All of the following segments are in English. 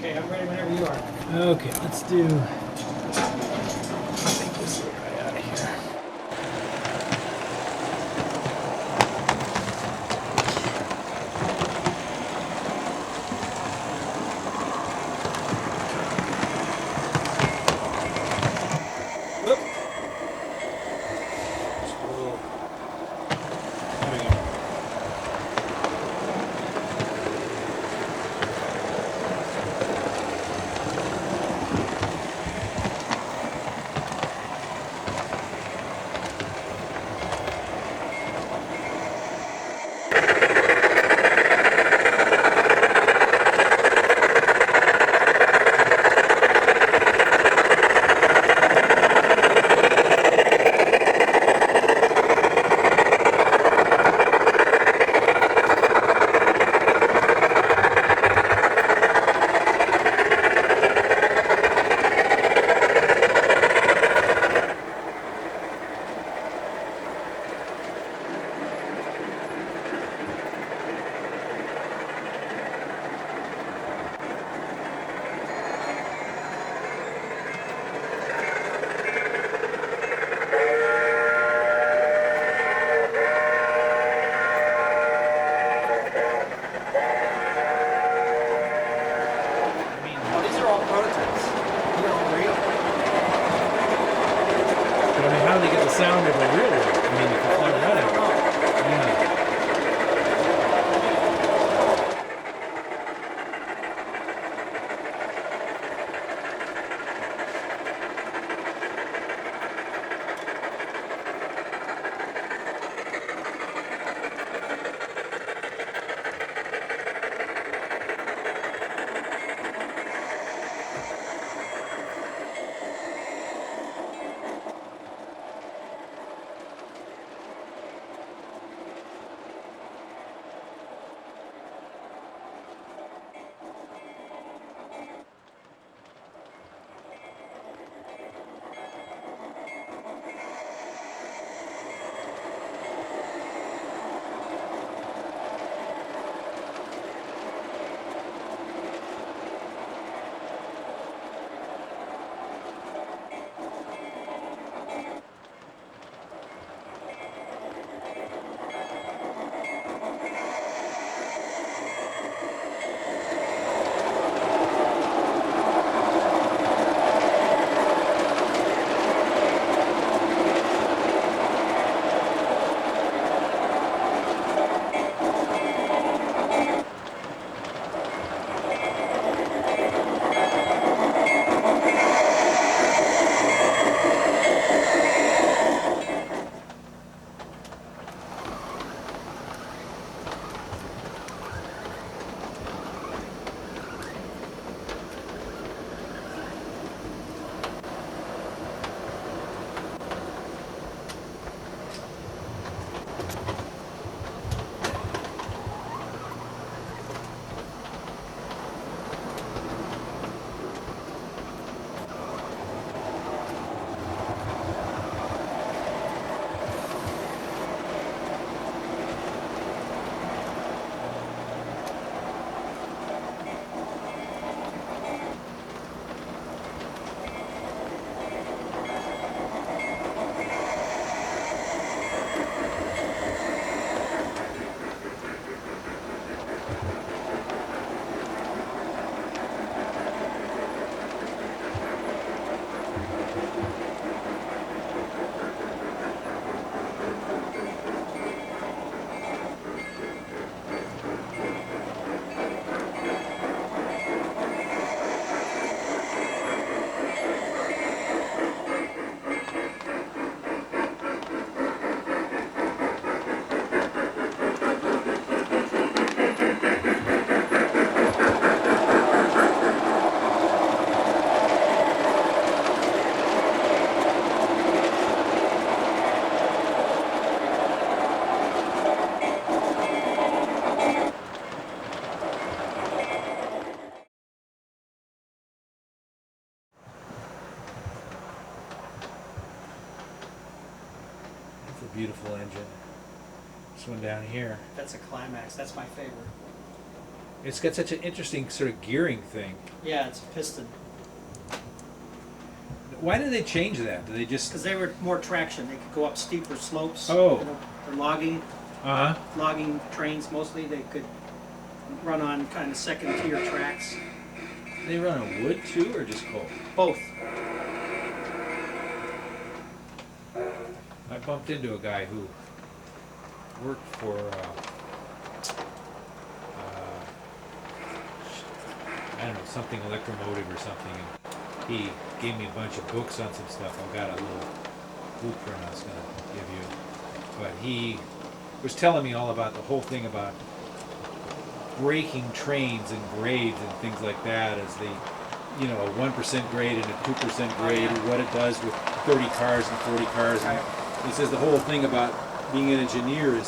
Okay, I'm ready whenever you are. Okay, let's do. Take this guy out of here. Whoop. There we go. Oh, these are all prototypes. These are all real. But I mean, how do they get the sound of a real one? I mean, if it's not running. Yeah. It's a beautiful engine. This one down here. That's a climax. That's my favorite. It's got such an interesting sort of gearing thing. Yeah, it's a piston. Why did they change that? Did they just? Because they were more traction. They could go up steeper slopes. Oh. You know, for logging, logging trains mostly. They could run on kind of second tier tracks. They run on wood too, or just coal? Both. I bumped into a guy who worked for I don't know, something electromotive or something, and he gave me a bunch of books on some stuff. I've got a little blueprint I was going to give you, but he was telling me all about the whole thing about breaking trains and grades and things like that, as the, you know, a 1% grade and a 2% grade, and what it does with 30 cars and 40 cars. And he says the whole thing about being an engineer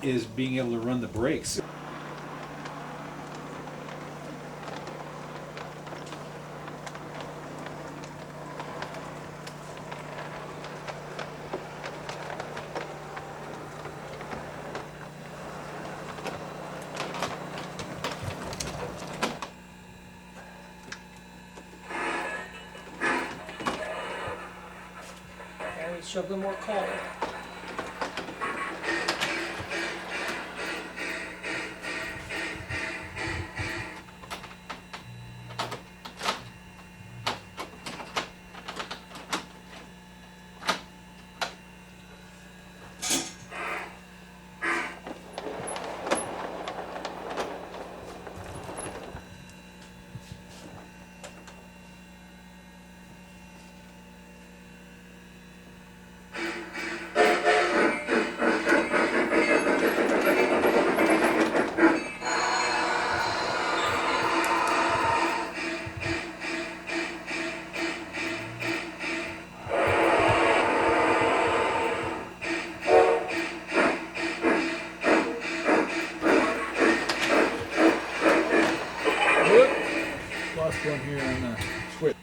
is being able to run the brakes. And we shove them more coal. Lost one here on the switch.